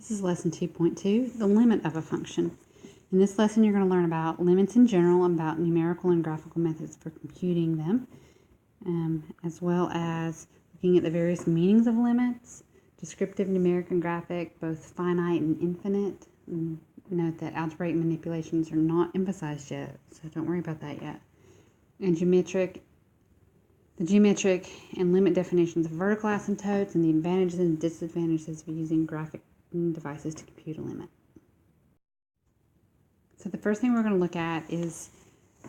This is lesson 2.2, the limit of a function. In this lesson, you're going to learn about limits in general, about numerical and graphical methods for computing them, as well as looking at the various meanings of limits, descriptive, numeric, and graphic, both finite and infinite. Note that algebraic manipulations are not emphasized yet, so don't worry about that yet. And the geometric and limit definitions of vertical asymptotes, and the advantages and disadvantages of using graphic devices to compute a limit. So the first thing we're going to look at is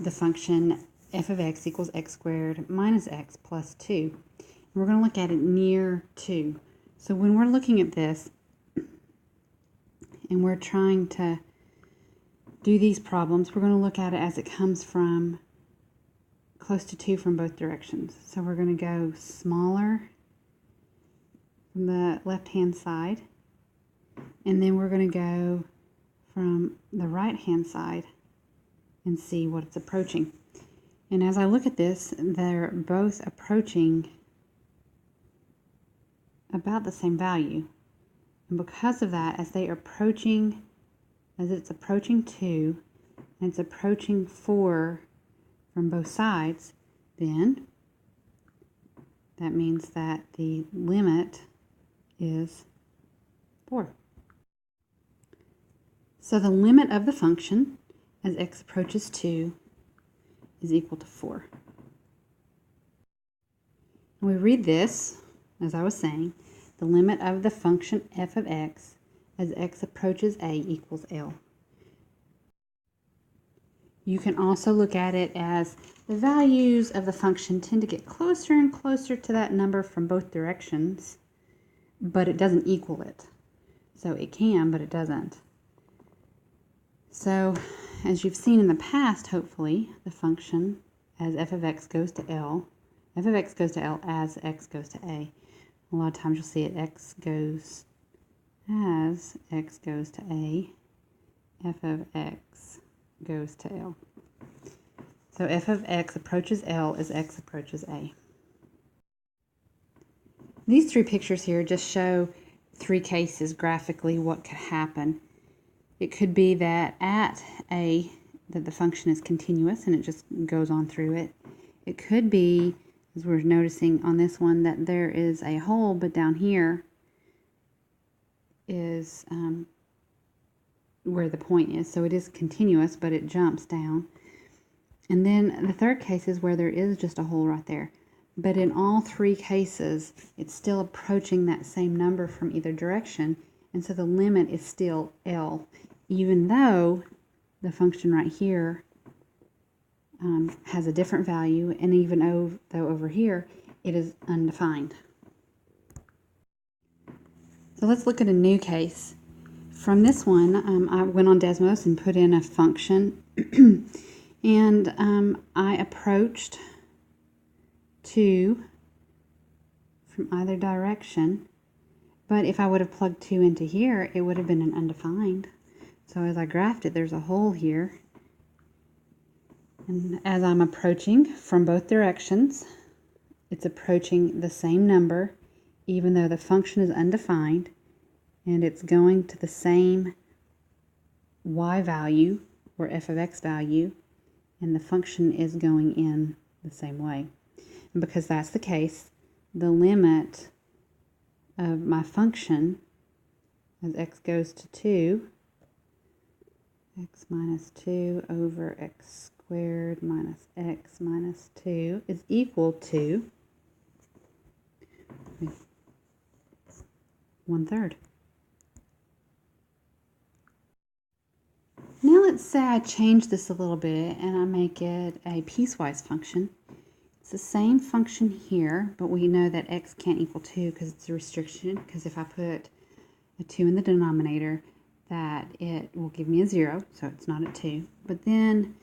the function f of x equals x squared minus x plus 2. And we're going to look at it near 2. So when we're looking at this and we're trying to do these problems, we're going to look at it as it comes from close to 2 from both directions. So we're going to go smaller from the left-hand side, and then we're going to go from the right-hand side and see what it's approaching. And as I look at this, they're both approaching about the same value. And because of that, as it's approaching 2 and it's approaching 4 from both sides, then that means that the limit is 4. So the limit of the function as x approaches 2 is equal to 4. And we read this, as I was saying, the limit of the function f of x as x approaches a equals L. You can also look at it as the values of the function tend to get closer and closer to that number from both directions, but it doesn't equal it. So it can, but it doesn't. So, as you've seen in the past, hopefully, the function as f of x goes to L, f of x goes to L as x goes to A. A lot of times you'll see it x goes as x goes to A, f of x goes to L. So f of x approaches L as x approaches A. These 3 pictures here just show 3 cases graphically what could happen. It could be that at A, that the function is continuous and it just goes on through it. It could be, as we're noticing on this one, that there is a hole, but down here is where the point is. So it is continuous, but it jumps down. And then the third case is where there is just a hole right there. But in all 3 cases, it's still approaching that same number from either direction. And so the limit is still L, even though the function right here has a different value, and even though over here it is undefined. So let's look at a new case. From this one, I went on Desmos and put in a function, and I approached 2 from either direction, but if I would have plugged 2 into here, it would have been an undefined. So as I graphed it, there's a hole here. And as I'm approaching from both directions, it's approaching the same number, even though the function is undefined, and it's going to the same y value, or f of x value, and the function is going in the same way. And because that's the case, the limit of my function as x goes to 2, x minus 2 over x squared minus x minus 2 is equal to 1/3. Now let's say I change this a little bit and I make it a piecewise function. It's the same function here, but we know that x can't equal 2 because it's a restriction, because if I put a 2 in the denominator, that it will give me a 0, so it's not at 2. But then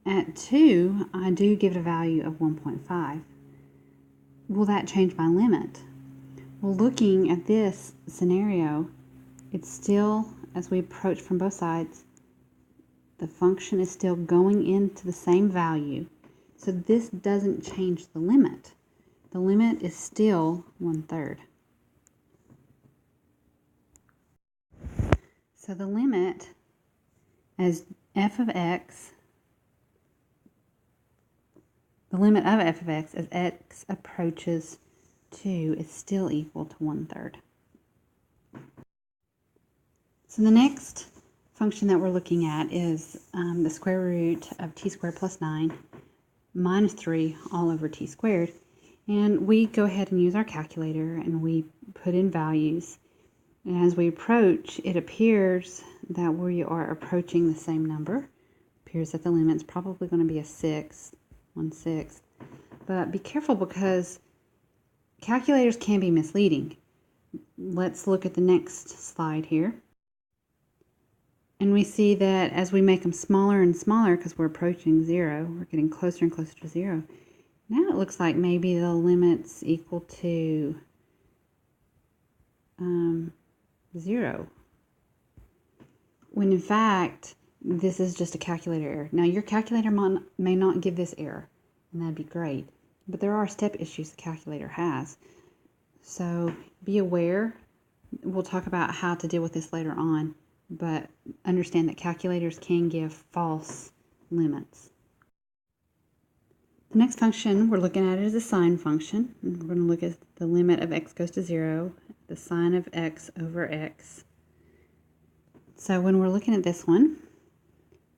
at 2, I do give it a value of 1.5. Will that change my limit? Well, looking at this scenario, it's still, as we approach from both sides, the function is still going into the same value. So this doesn't change the limit. The limit is still 1/3. So the limit as f of x, the limit of f of x as x approaches 2 is still equal to 1/3. So the next function that we're looking at is the square root of t squared plus 9 minus 3 all over t squared. And we go ahead and use our calculator and we put in values. And as we approach, it appears that we are approaching the same number. It appears that the limit's probably going to be a 1/6. But be careful because calculators can be misleading. Let's look at the next slide here. And we see that as we make them smaller and smaller, because we're approaching 0, we're getting closer and closer to 0. Now it looks like maybe the limit's equal to 0. When in fact, this is just a calculator error. Now your calculator may not give this error, and that'd be great. But there are step issues the calculator has. So be aware. We'll talk about how to deal with this later on. But understand that calculators can give false limits. The next function we're looking at is a sine function. And we're going to look at the limit of x goes to 0, the sine of x over x. So when we're looking at this one,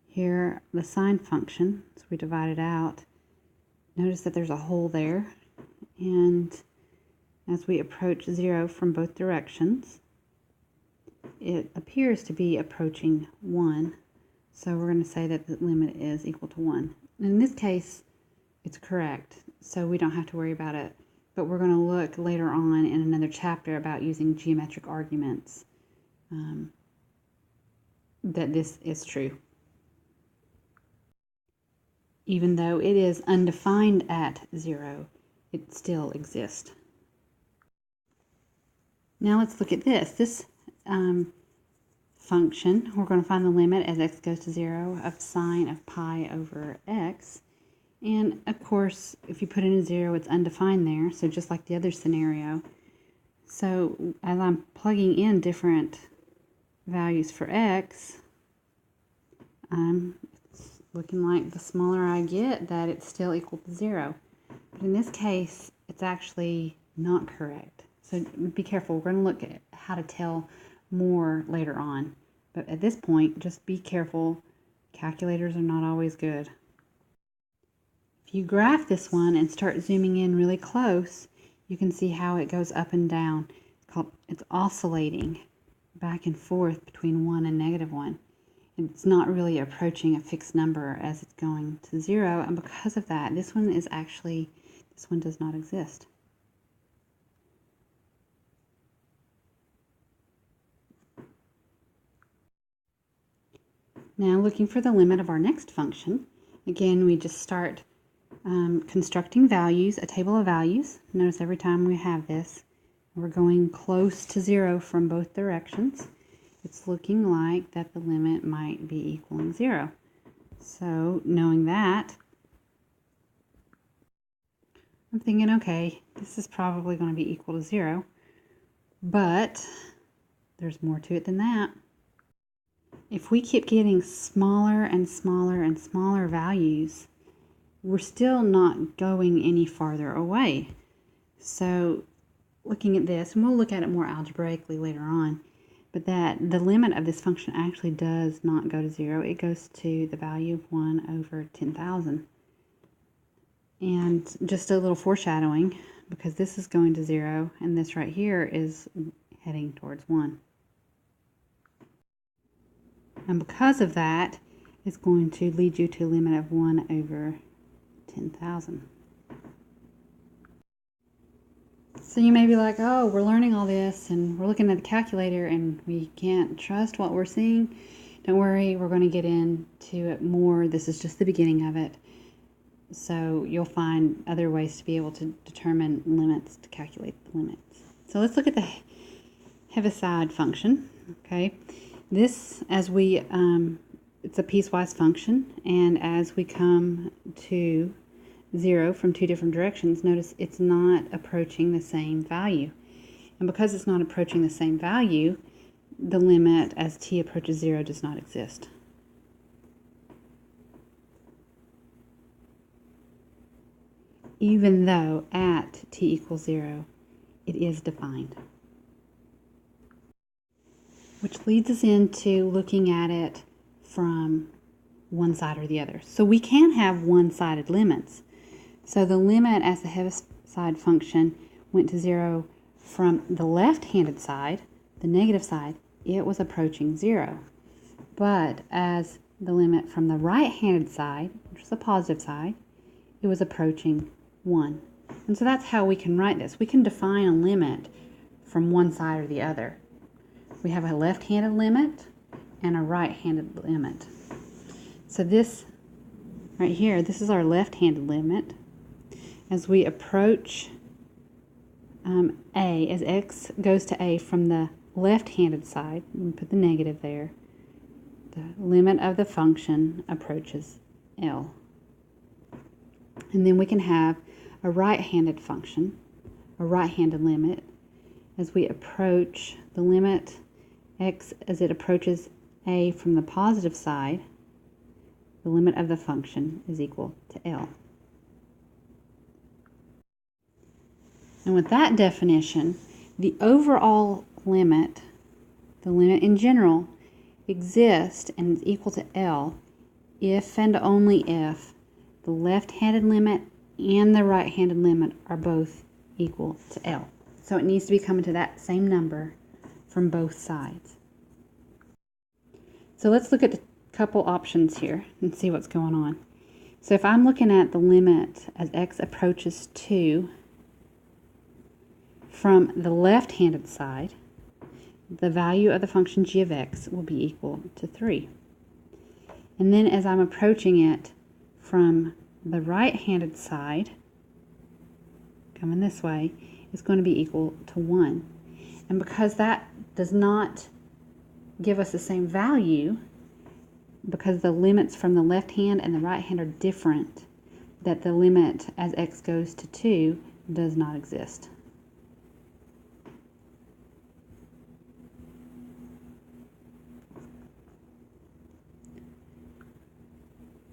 here the sine function, so we divide it out, notice that there's a hole there. And as we approach 0 from both directions, it appears to be approaching 1, so we're going to say that the limit is equal to 1. In this case, it's correct, so we don't have to worry about it, but we're going to look later on in another chapter about using geometric arguments that this is true. Even though it is undefined at 0, it still exists. Now let's look at this function. We're going to find the limit as x goes to 0 of sine of pi over x. And of course, if you put in a 0, it's undefined there, so just like the other scenario. So as I'm plugging in different values for x, it's looking like the smaller I get, that it's still equal to 0. But in this case, it's actually not correct. So be careful. We're going to look at how to tell more later on. But at this point, just be careful. Calculators are not always good. If you graph this one and start zooming in really close, you can see how it goes up and down. It's oscillating back and forth between 1 and -1. It's not really approaching a fixed number as it's going to 0, and because of that, this one does not exist. Now looking for the limit of our next function, again we just start constructing values, a table of values. Notice every time we have this, we're going close to 0 from both directions. It's looking like that the limit might be equaling 0. So knowing that, I'm thinking, okay, this is probably going to be equal to 0, but there's more to it than that. If we keep getting smaller and smaller and smaller values, we're still not going any farther away. So looking at this, and we'll look at it more algebraically later on, but that the limit of this function actually does not go to 0. It goes to the value of 1 over 10,000. And just a little foreshadowing, because this is going to 0, and this right here is heading towards 1. And because of that, it's going to lead you to a limit of 1 over 10,000. So you may be like, oh, we're learning all this and we're looking at the calculator and we can't trust what we're seeing. Don't worry, we're going to get into it more. This is just the beginning of it. So you'll find other ways to be able to determine limits, to calculate the limits. So let's look at the Heaviside function. Okay, this, as we, it's a piecewise function, and as we come to 0 from two different directions, notice it's not approaching the same value. And because it's not approaching the same value, the limit as t approaches 0 does not exist. Even though at t equals 0, it is defined. Which leads us into looking at it from one side or the other. So we can have one-sided limits. So the limit as the Heaviside function went to 0 from the left-handed side, the negative side, it was approaching 0. But as the limit from the right-handed side, which is the positive side, it was approaching 1. And so that's how we can write this. We can define a limit from one side or the other. We have a left-handed limit and a right-handed limit. So this right here, this is our left-handed limit. As we approach a, as x goes to a from the left-handed side, we put the negative there, the limit of the function approaches L. And then we can have a right-handed function, a right-handed limit, as we approach the limit x as it approaches a from the positive side, the limit of the function is equal to L. And with that definition, the overall limit, the limit in general, exists and is equal to L if and only if the left-handed limit and the right-handed limit are both equal to L. So it needs to be coming to that same number from both sides. So let's look at a couple options here and see what's going on. So if I'm looking at the limit as x approaches 2 from the left-handed side, the value of the function g of x will be equal to 3. And then as I'm approaching it from the right-handed side, coming this way, is going to be equal to 1. And because that does not give us the same value, because the limits from the left hand and the right hand are different, that the limit as x goes to 2 does not exist.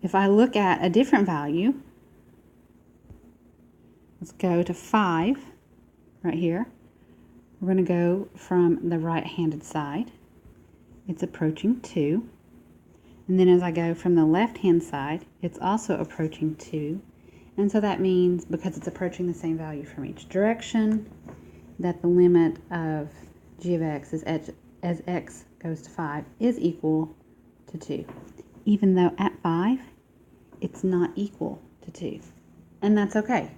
If I look at a different value, let's go to 5 right here. We're going to go from the right-handed side. It's approaching 2. And then as I go from the left-hand side, it's also approaching 2. And so that means, because it's approaching the same value from each direction, that the limit of g of x as x goes to 5 is equal to 2. Even though at 5, it's not equal to 2. And that's okay.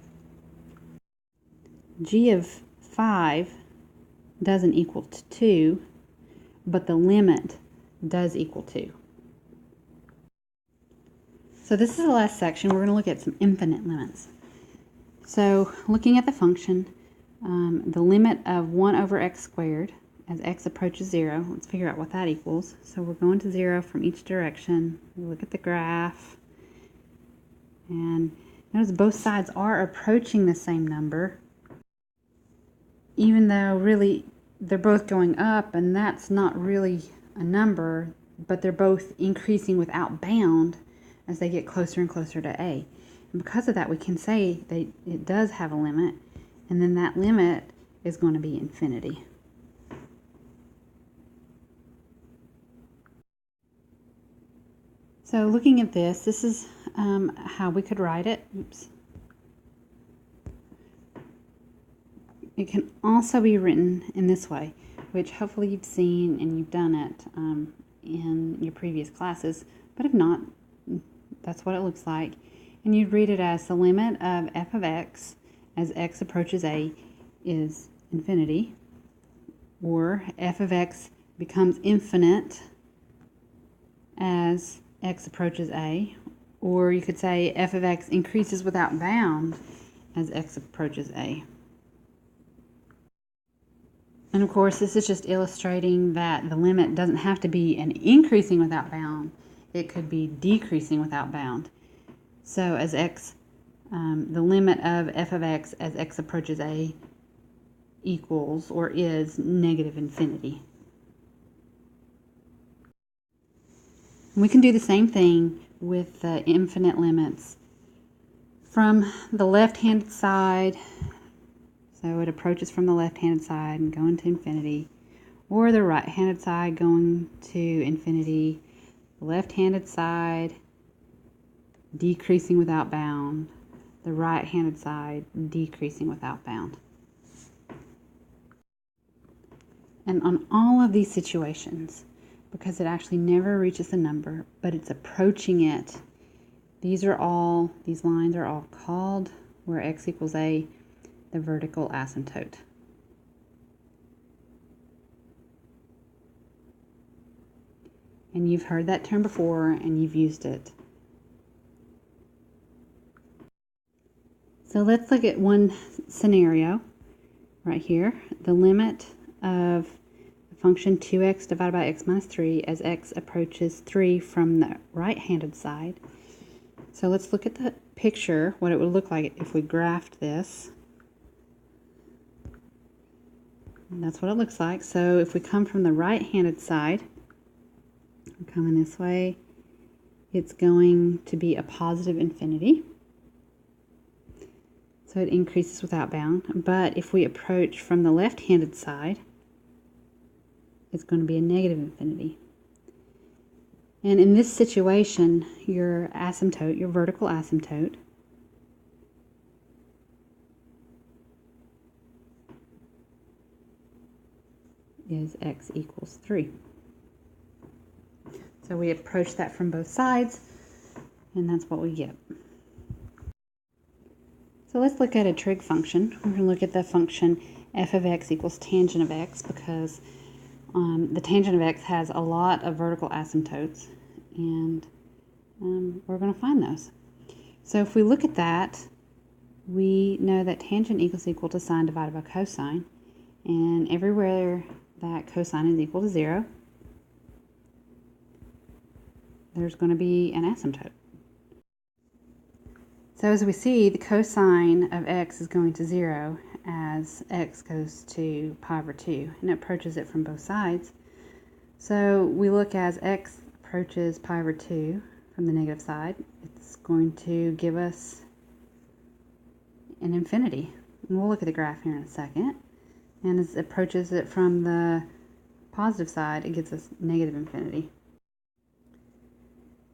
G of 5 doesn't equal to 2, but the limit does equal 2. So this is the last section. We're going to look at some infinite limits. So looking at the function, the limit of 1 over x squared as x approaches 0, let's figure out what that equals. So we're going to 0 from each direction. We look at the graph, and notice both sides are approaching the same number, even though really they're both going up, and that's not really a number, but they're both increasing without bound as they get closer and closer to a. And because of that, we can say that it does have a limit, and then that limit is going to be infinity. So looking at this, this is how we could write it. Oops. It can also be written in this way, which hopefully you've seen and you've done it in your previous classes, but if not, that's what it looks like. And you'd read it as the limit of f of x as x approaches a is infinity, or f of x becomes infinite as x approaches a, or you could say f of x increases without bound as x approaches a. And of course, this is just illustrating that the limit doesn't have to be an increasing without bound. It could be decreasing without bound. So as x, the limit of f of x as x approaches a equals or is negative infinity. We can do the same thing with the infinite limits. From the left-handed side, so it approaches from the left-handed side and going to infinity, or the right-handed side going to infinity, the left-handed side decreasing without bound, the right-handed side decreasing without bound. And on all of these situations, because it actually never reaches the number, but it's approaching it, these lines are all called, where x equals a, the vertical asymptote. And you've heard that term before and you've used it. So let's look at one scenario right here. The limit of the function 2x divided by x minus 3 as x approaches 3 from the right-handed side. So let's look at the picture, what it would look like if we graphed this. And that's what it looks like. So if we come from the right-handed side, coming this way, it's going to be a positive infinity. So it increases without bound. But if we approach from the left-handed side, it's going to be a negative infinity. And in this situation, your asymptote, your vertical asymptote, is x equals 3. So we approach that from both sides, and that's what we get. So let's look at a trig function. We're going to look at the function f of x equals tangent of x, because the tangent of x has a lot of vertical asymptotes, and we're going to find those. So if we look at that, we know that tangent equals equal to sine divided by cosine, and everywhere that cosine is equal to 0, there's going to be an asymptote. So as we see, the cosine of x is going to 0 as x goes to pi over 2, and it approaches it from both sides. So we look as x approaches pi over 2 from the negative side, it's going to give us an infinity. And we'll look at the graph here in a second. And as it approaches it from the positive side, it gives us negative infinity.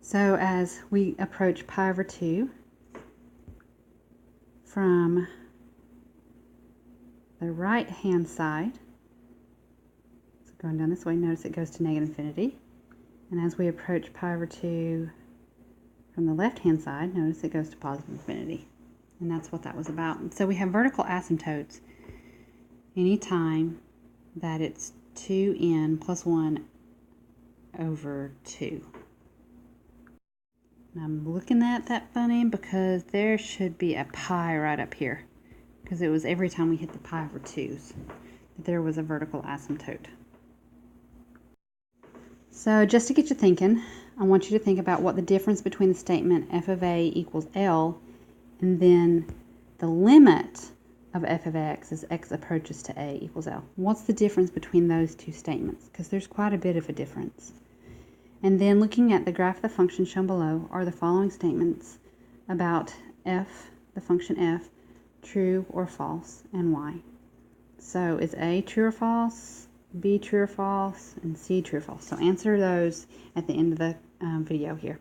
So as we approach pi over 2 from the right-hand side, so going down this way, notice it goes to negative infinity. And as we approach pi over 2 from the left-hand side, notice it goes to positive infinity. And that's what that was about. So we have vertical asymptotes anytime that it's 2n plus 1 over 2. And I'm looking at that funny because there should be a pi right up here, because it was every time we hit the pi over 2's that there was a vertical asymptote. So just to get you thinking, I want you to think about what the difference between the statement f of a equals L and then the limit of f of x as x approaches to a equals L. What's the difference between those two statements? Because there's quite a bit of a difference. And then looking at the graph of the function shown below are the following statements about f, the function f, true or false, and why. So is A true or false, B true or false, and C true or false? So answer those at the end of the video here.